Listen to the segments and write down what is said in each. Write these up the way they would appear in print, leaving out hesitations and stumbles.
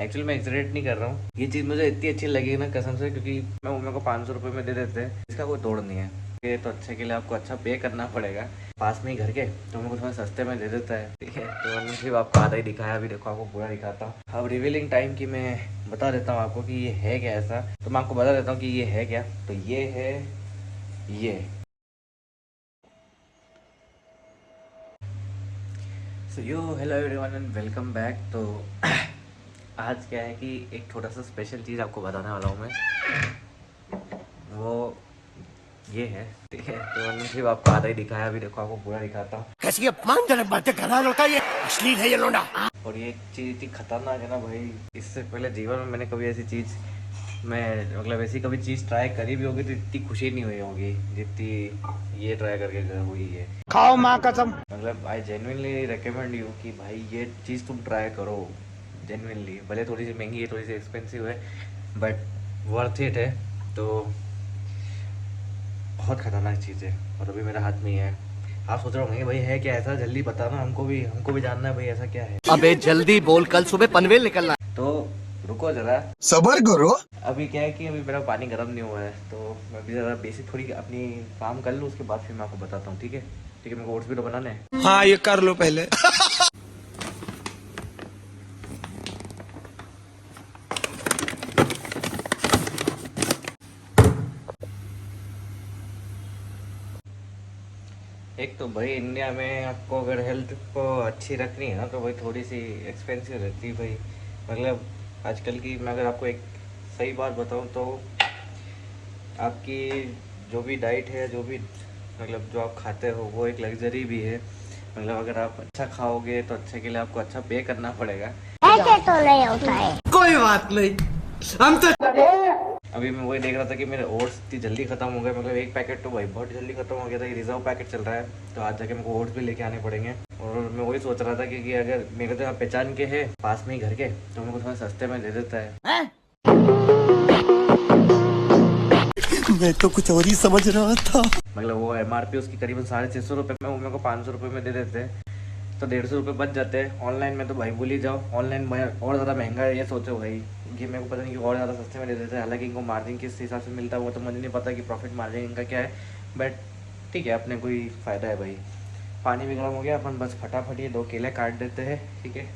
Actually मैं exact नहीं कर रहा हूँ, ये चीज़ मुझे इतनी अच्छी लगी ना कसम से, क्योंकि मैं मेरे को 500 रुपये में दे देते हैं, इसका कोई तोड़ नहीं है। ये तो अच्छे के लिए आपको अच्छा पे करना पड़ेगा, पास में ही घर के, तो मेरे को थोड़ा सस्ते में दे देता है, ठीक है। तो मैंने सिर्फ आपको आधा ही दिखाया, अभी देखो आपको पूरा दिखाता हूँ। अब रिवीलिंग टाइम की मैं बता देता हूँ आपको कि ये है क्या ऐसा, तो मैं आपको बता देता हूँ कि ये है क्या। तो ये है ये। So yo hello everyone and welcome back. तो आज क्या है कि एक छोटा सा स्पेशल चीज़ आपको बताने वाला हूँ मैं, वो ये है, ठीक है। तो मैंने सिर्फ आपको आधा ही दिखाया, अभी देखो आपको पूरा दिखाता हूँ। कैसी अपमानजनक बातें कर रहा है लड़का, ये अश्लील है ये लोंडा। और ये चीज़ इतनी खतरनाक है ना भाई, इससे पहले जीवन में मैंने कभी ऐसी चीज़, मैं मतलब ऐसी कभी चीज़ ट्राई करी भी होगी तो इतनी खुशी नहीं हुई होगी जितनी ये ट्राई करके हुई है। खाओ माँ कसम। मतलब आई जेन्युइनली रिकमेंड यू कि भाई ये चीज़ तुम ट्राई करो, जेन्युइनली। भले थोड़ी सी महंगी है, थोड़ी सी एक्सपेंसिव है, बट वर्थ इट है। तो बहुत खतरनाक चीज़ है और अभी मेरे हाथ में ही है। आप सोच रहे होंगे भाई है क्या ऐसा, जल्दी बताना, हमको भी जानना है भाई ऐसा क्या है। अबे जल्दी बोल, कल सुबह पनवेल निकलना। तो रुको ज़रा, सबर करो। अभी क्या है कि अभी मेरा पानी गर्म नहीं हुआ है, तो मैं अभी ज़रा बेसिक थोड़ी अपनी काम कर लूँ, उसके बाद फिर मैं आपको बताता हूँ, ठीक है। ठीक है, मेरे को ओट्स भी तो बनाने हैं। हाँ ये कर लो पहले। एक तो भाई इंडिया में आपको अगर हेल्थ को अच्छी रखनी है ना, तो भाई थोड़ी सी एक्सपेंसिव रहती है भाई। मतलब आजकल की मैं अगर आपको एक सही बात बताऊँ तो आपकी जो भी डाइट है, जो भी मतलब जो आप खाते हो, वो एक लग्जरी भी है। मतलब अगर आप अच्छा खाओगे तो अच्छे के लिए आपको अच्छा पे करना पड़ेगा। ऐसे तो नहीं होता है। कोई बात नहीं, हम तो अभी मैं वही देख रहा था कि मेरे ओट्स इतनी जल्दी खत्म हो गए, मतलब एक पैकेट तो भाई बहुत जल्दी खत्म हो गया था, ये रिजर्व पैकेट चल रहा है, तो आज जाके मेरे को ओट्स भी लेके आने पड़ेंगे। और मैं वही सोच रहा था कि अगर मेरे तो यहाँ पहचान के है पास में ही घर के, तो मेरे को थोड़ा सस्ते में दे देता है। मैं तो कुछ और ही समझ रहा था। मतलब वो MRP उसकी करीबन 650 रुपये में, वो मेरे को 500 रुपये में दे देते हैं, तो 150 रुपये बच जाते हैं। ऑनलाइन में तो भाई भूल ही जाओ, ऑनलाइन और ज़्यादा महंगा है, ये सोचो भाई कि मेरे को पता नहीं कि और ज़्यादा सस्ते में दे देते हैं। हालांकि इनको मार्जिन किस हिसाब से मिलता है वो तो मुझे नहीं पता कि प्रॉफिट मार्जिन इनका क्या है, बट ठीक है, अपने कोई फ़ायदा है भाई। पानी भी गर्म हो गया, अपन बस फटाफट ये 2 केले काट देते हैं, ठीक है।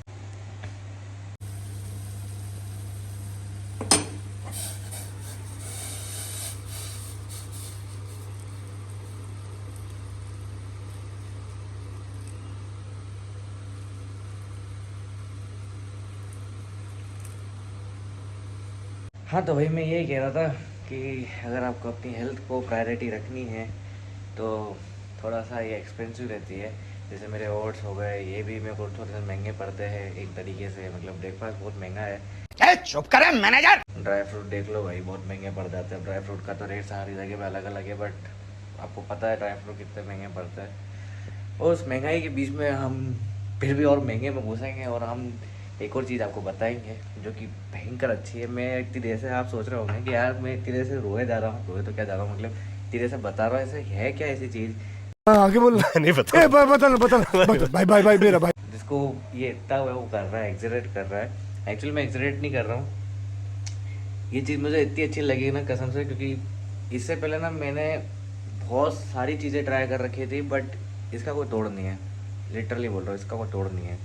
हाँ, तो भाई मैं यही कह रहा था कि अगर आपको अपनी हेल्थ को प्रायोरिटी रखनी है तो थोड़ा सा ये एक्सपेंसिव रहती है। जैसे मेरे ओट्स हो गए, ये भी मेरे को थोड़े से महंगे पड़ते हैं एक तरीके से, मतलब ब्रेकफास्ट बहुत महंगा है। चुप करे मैनेजर। ड्राई फ्रूट देख लो भाई, बहुत महंगे पड़ जाते हैं। ड्राई फ्रूट का तो रेट सारी जगह पे अलग अलग है, बट आपको पता है ड्राई फ्रूट कितने महंगे पड़ते हैं। और उस महंगाई के बीच में हम फिर भी और महंगे में घुसेंगे, और हम एक और चीज़ आपको बताएंगे जो कि भयंकर अच्छी है। मैं इतनी देर से, आप सोच रहे होंगे कि यार मैं इतनी देर से रोए जा रहा हूँ, रोए तो क्या जा रहा हूँ, मतलब इतनी देर से बता रहा हूँ, ऐसे है क्या ऐसी चीज़ आगे बोल। नहीं बता, बता भाई भाई भाई मेरा भाई। जिसको ये इतना वो कर रहा है, एक्सरेट कर रहा है। एक्चुअली मैं एक्सरेट नहीं कर रहा हूँ, ये चीज़ मुझे इतनी अच्छी लगी ना कसम से, क्योंकि इससे पहले ना मैंने बहुत सारी चीज़ें ट्राई कर रखी थी, बट इसका कोई तोड़ नहीं है। लिटरली बोल रहा हूँ, इसका कोई तोड़ नहीं है।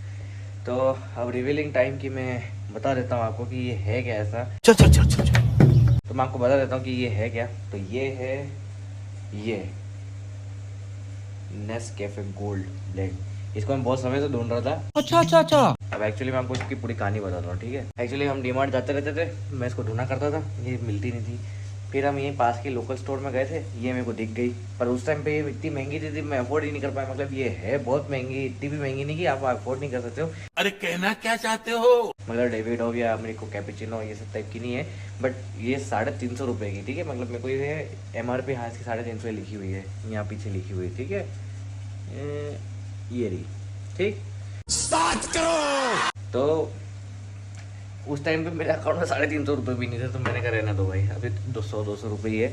तो अब रिवीलिंग टाइम की मैं बता देता हूँ आपको कि ये है क्या ऐसा। चल चल चल चल। तो मैं आपको बता देता हूँ कि ये है क्या। तो ये है ये नेस्कैफे गोल्ड ब्लेंड। इसको मैं बहुत समय से ढूंढ रहा था। अच्छा अच्छा अच्छा। अब एक्चुअली मैं आपको इसकी पूरी कहानी बताता हूँ, ठीक है। एक्चुअली हम डीमार्ट जाते रहते थे, मैं इसको ढूंढा करता था, ये मिलती नहीं थी। फिर हम यहीं पास के लोकल स्टोर में गए थे, ये मेरे को दिख गई, पर उस टाइम पे ये इतनी महंगी थी मैं अफोर्ड ही नहीं कर पाया। मतलब ये है बहुत महंगी, इतनी भी महंगी नहीं कि आप अफोर्ड नहीं कर सकते हो। अरे कहना क्या चाहते हो? मतलब डेविड हो या अमेरिको कैपेचिनो ये सब टाइप की नहीं है, बट ये 350 रुपये की, ठीक है। मतलब मेरे को ये MRP हाँ इसकी 350 लिखी हुई है, यहाँ पीछे लिखी हुई है, ठीक है। ये रही, ठीक। बात करो। तो उस टाइम पे मेरे अकाउंट में 350 रुपये भी नहीं थे, तो मैंने कहा रहना दो भाई, अभी 200 रुपये ही है,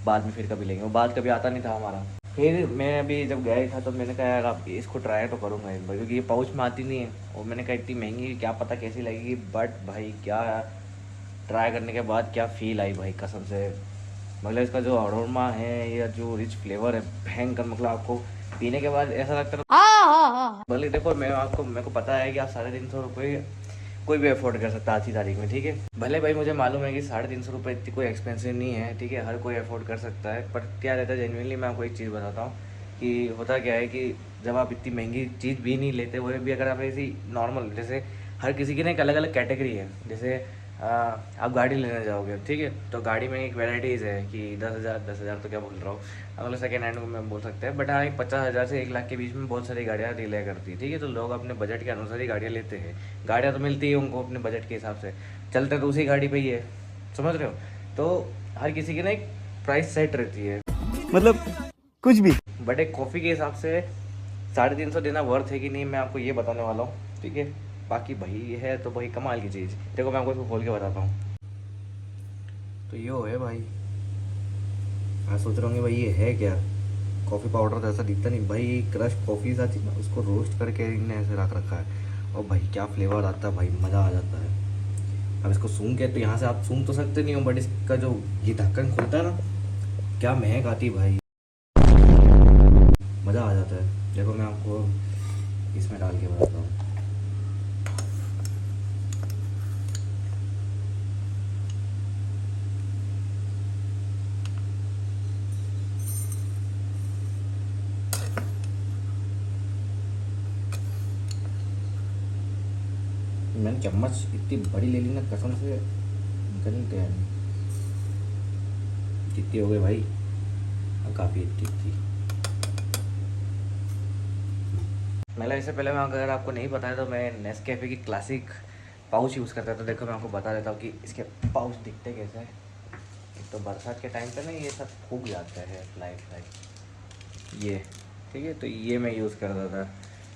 बाद में फिर कभी लेंगे। वो बाद कभी आता नहीं था हमारा, फिर मैं अभी जब गया ही था तो मैंने कहा यार आप इसको ट्राई तो करूँगा एक बार, क्योंकि ये पाउच में आती नहीं है और मैंने कहा इतनी महंगी क्या पता कैसी लगेगी, बट भाई क्या ट्राई करने के बाद क्या फ़ील आई भाई कसम से। मतलब इसका जो अरोमा है या जो रिच फ्लेवर है भयंकर, मतलब आपको पीने के बाद ऐसा लगता है भले देखो मैं आपको मेरे को पता है कि आप 350 रुपये कोई भी अफोर्ड कर सकता है आज की तारीख में, ठीक है। भले भाई मुझे मालूम है कि 350 रुपये इतनी कोई एक्सपेंसिव नहीं है, ठीक है, हर कोई अफोर्ड कर सकता है। पर क्या रहता है जेन्युइनली, मैं आपको एक चीज़ बताता हूँ कि होता क्या है कि जब आप इतनी महंगी चीज़ भी नहीं लेते, वो भी अगर आप ऐसी नॉर्मल, जैसे हर किसी की ना एक अलग अलग कैटेगरी है। जैसे आप गाड़ी लेने जाओगे, ठीक है, तो गाड़ी में एक वेराइटीज़ है कि 10,000 तो क्या बोल रहा हूँ, अगले सेकेंड हैंड में बोल सकते हैं, बट हाँ एक 50,000 से 1 लाख के बीच में बहुत सारी गाड़ियाँ डिले करती है, ठीक है। तो लोग अपने बजट के अनुसार ही गाड़ियाँ लेते हैं। गाड़ियाँ तो मिलती है उनको अपने बजट के हिसाब से, चलते तो उसी गाड़ी पे ही है, समझ रहे हो। तो हर किसी की ना एक प्राइस सेट रहती है, मतलब कुछ भी। बट एक कॉफ़ी के हिसाब से 350 देना वर्थ है कि नहीं, मैं आपको ये बताने वाला हूँ, ठीक है। बाकी भाई ये है तो भाई कमाल की चीज़, देखो मैं आपको इसको खोल के बताता हूँ। तो ये है भाई, आप सोच रहे होंगे भाई ये है क्या, कॉफ़ी पाउडर तो ऐसा दिखता नहीं भाई, क्रश कॉफ़ी आती है ना, उसको रोस्ट करके इन्हें ऐसे रख रखा है। और भाई क्या फ्लेवर आता है भाई, मज़ा आ जाता है। अब इसको सूंघ के, तो यहाँ से आप सूंघ तो सकते नहीं हो, बट इसका जो ये ढक्कन खुलता है ना, क्या महक आती है भाई, मज़ा आ जाता है। देखो मैं आपको इसमें डाल के बताता हूँ। मैंने चम्मच इतनी बड़ी ले ली ना, कसम से निकल नहीं तैयार नहीं। कितनी हो गई भाई, काफ़ी ठीक थी। मतलब इससे पहले मैं, अगर आपको नहीं पता है तो मैं नेस्कैफ़े की क्लासिक पाउच यूज़ करता था। तो देखो मैं आपको बता देता हूँ कि इसके पाउच दिखते कैसे हैं। एक तो बरसात के टाइम पे ना ये सब फूक जाता है लाइट, ये ठीक है, तो ये मैं यूज़ करता था।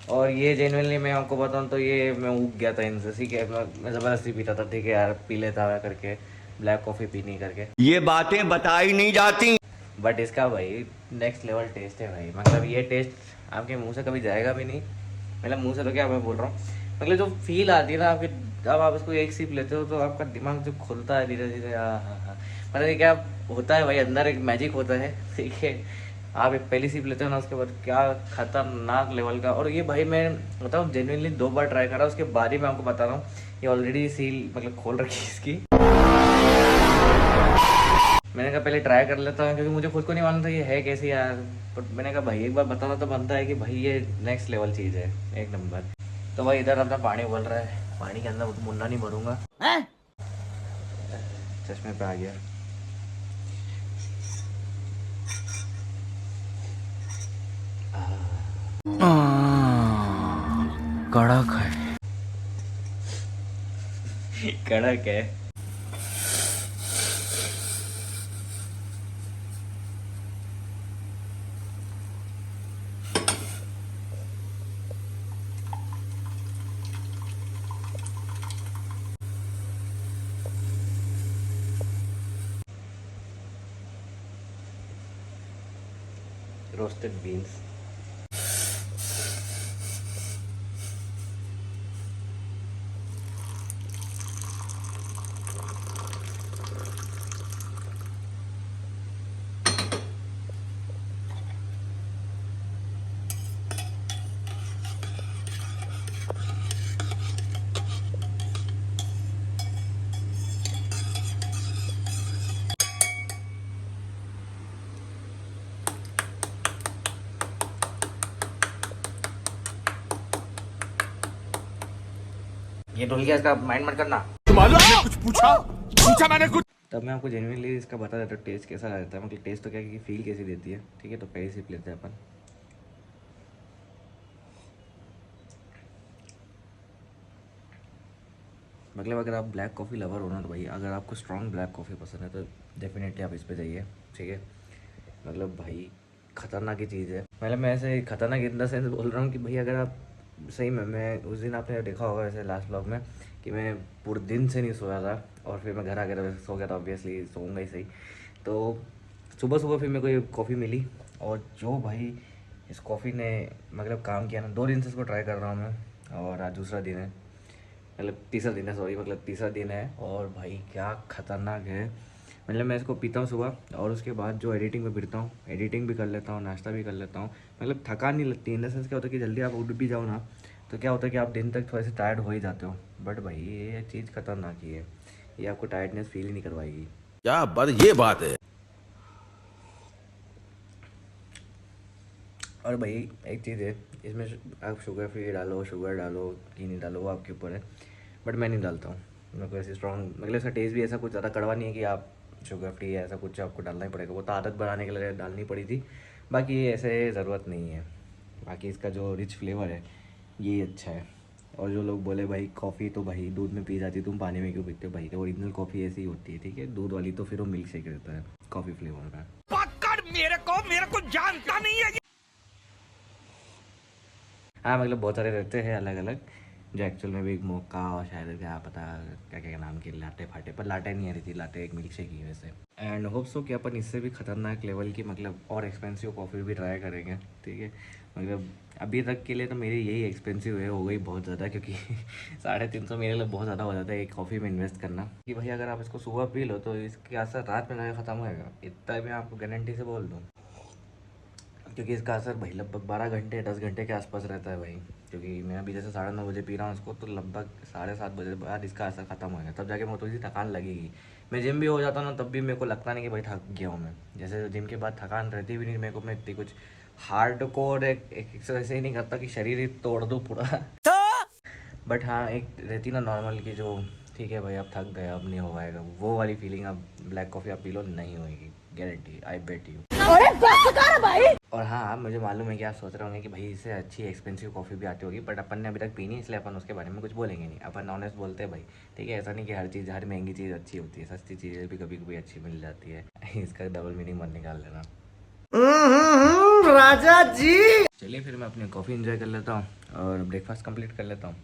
और ये जेनुअनली मैं आपको बताऊँ तो ये मैं उग गया था इनसे, ठीक है। मैं ज़बरदस्ती पीता था, ठीक है यार पी लेता हुआ करके, ब्लैक कॉफ़ी पीनी करके। ये बातें बताई नहीं जाती। बट इसका भाई नेक्स्ट लेवल टेस्ट है भाई, मतलब ये टेस्ट आपके मुंह से कभी जाएगा भी नहीं। मतलब मुंह से तो क्या मैं बोल रहा हूँ, मतलब जो फील आती है ना आपके, जब आप इसको एक सिप लेते हो तो आपका दिमाग जो खुलता है धीरे धीरे, हाँ हाँ हाँ, मतलब ये क्या होता है भाई, अंदर एक मैजिक होता है, ठीक है। आप एक पहली सिप लेते हो ना, उसके बाद क्या खतरनाक लेवल का। और ये भाई मैं बताऊँ जेन्युइनली 2 बार ट्राई करा, उसके बाद ही मैं आपको बता रहा हूँ, ये ऑलरेडी सील मतलब खोल रखी है इसकी। मैंने कहा पहले ट्राई कर लेता हूँ, क्योंकि मुझे खुद को नहीं मालूम था ये है कैसे यार। बट मैंने कहा भाई एक बार बताना तो बनता है कि भाई ये नेक्स्ट लेवल चीज़ है, एक नंबर। तो भाई इधर अपना पानी उबल रहा है, पानी के अंदर मुन्ना नहीं भरूंगा, चश्मे पे आ गया। कड़क है। कड़क है। रोस्टेड बीन्स, ये धुल गया, इसका माइंड मत करना। कुछ पूछा मैंने कुछ। तब मैं आपको जेन्युइनली इसका बता देता हूँ टेस्ट कैसा रहता है, मतलब टेस्ट तो क्या कि फील कैसी देती है, ठीक है। तो पहले सिप लेते हैं अपन। मतलब अगर आप ब्लैक कॉफ़ी लवर हो ना, तो भाई अगर आपको स्ट्रॉन्ग ब्लैक कॉफ़ी पसंद है तो डेफिनेटली आप इस पे जाइए, ठीक है। मतलब भाई खतरनाक ही चीज़ है। मतलब मैं ऐसे खतरनाक इन द सेंस बोल रहा हूँ कि भाई अगर आप सही में, मैं उस दिन आपने देखा होगा ऐसे लास्ट ब्लॉग में कि मैं पूरे दिन से नहीं सोया था, और फिर मैं घर आ गया था, सो गया था, ऑब्वियसली सोऊंगा ही सही। तो सुबह सुबह फिर मेरे को ये कॉफ़ी मिली, और जो भाई इस कॉफ़ी ने मतलब काम किया ना, 2 दिन से इसको ट्राई कर रहा हूँ मैं, और आज दूसरा दिन है, मतलब तीसरा दिन है, सॉरी, मतलब तीसरा दिन है। और भाई क्या ख़तरनाक है। मतलब मैं इसको पीता हूँ सुबह और उसके बाद जो एडिटिंग पे फिरता हूँ, एडिटिंग भी कर लेता हूँ, नाश्ता भी कर लेता हूँ, मतलब थकान नहीं लगती। इन द सेंस क्या होता है कि जल्दी आप उठ भी जाओ ना, तो क्या होता है कि आप दिन तक थोड़े से टायर्ड हो ही जाते हो। बट भाई ये चीज़ खतरनाक ही है, ये आपको टायर्डनेस फील ही नहीं करवाएगी। क्या बात, ये बात है। और भाई एक चीज़ है, इसमें आप शुगर फ्री डालो, शुगर डालो, चीनी डालो, वो आपके ऊपर है। बट मैं नहीं डालता हूँ, मेरे को ऐसी स्ट्रॉन्ग, मतलब इसका टेस्ट भी ऐसा कुछ ज़्यादा कड़वा नहीं है कि आप शुगर फ्री है ऐसा कुछ आपको डालना ही पड़ेगा। वो तो आदत बनाने के लिए डालनी पड़ी थी, बाकी ऐसे ज़रूरत नहीं है। बाकी इसका जो रिच फ्लेवर है ये अच्छा है। और जो लोग बोले भाई कॉफ़ी तो भाई दूध में पी जाती, तुम पानी में क्यों पीते हो, भाई तो ओरिजिनल कॉफ़ी ऐसी ही होती है, ठीक है। दूध वाली तो फिर वो मिल्क शेक रहता है कॉफ़ी फ्लेवर का। पकड़ मेरे को जानता नहीं है। हाँ मतलब बहुत सारे रहते हैं अलग अलग, जो एक्चुअल में भी एक मोका और शायद क्या पता क्या क्या नाम की लाटे फाटे, पर लाटे नहीं आ रही थी, लाटे एक मिल्क शेक ही वैसे। एंड होप सो कि अपन इससे भी खतरनाक लेवल की मतलब और एक्सपेंसिव कॉफ़ी भी ट्राई करेंगे, ठीक है। मतलब अभी तक के लिए तो मेरी यही एक्सपेंसिव है, हो गई बहुत ज़्यादा, क्योंकि 350 मेरे लिए बहुत ज़्यादा हो जाता है एक कॉफ़ी में इन्वेस्ट करना। कि भाई अगर आप इसको सुबह पी लो तो इसके असर रात में जाकर ख़त्म होएगा, इतना मैं आपको गारंटी से बोल दूँ। क्योंकि इसका असर भाई लगभग 12 घंटे 10 घंटे के आसपास रहता है भाई। क्योंकि मैं अभी जैसे 9:30 बजे पी रहा हूँ इसको, तो लगभग 7:30 बजे बाद इसका असर ख़त्म होगा, तब जाके मुझे थोड़ी सी थकान लगेगी। मैं जिम भी हो जाता हूँ ना, तब भी मेरे को लगता नहीं कि भाई थक गया हूँ मैं। जैसे जिम के बाद थकान रहती भी नहीं मेरे को, मैं इतनी कुछ हार्ड कोर एक्सरसाइज ही नहीं करता कि शरीर ही तोड़ दूँ पूरा। बट हाँ एक रहती ना नॉर्मल की, जो ठीक है भाई आप थक गए अब नहीं हो पाएगा, वो वाली फीलिंग अब ब्लैक कॉफ़ी आप पी लो नहीं होएगी, गारंटी, आई बेट यू। और हाँ मुझे मालूम है कि आप सोच रहे होंगे कि भाई इससे अच्छी एक्सपेंसिव कॉफ़ी भी आती होगी, बट अपन ने अभी तक पी नहीं, इसलिए अपन उसके बारे में कुछ बोलेंगे नहीं। अपन ऑनेस्ट बोलते हैं भाई, ठीक है। ऐसा नहीं कि हर चीज़, हर महंगी चीज़ अच्छी होती है, सस्ती चीज़ें भी कभी कभी अच्छी मिल जाती है। इसका डबल मीनिंग मत निकाल लेना। राजा जी। चलिए फिर मैं अपनी कॉफ़ी इंजॉय कर लेता हूँ और ब्रेकफास्ट कंप्लीट कर लेता हूँ।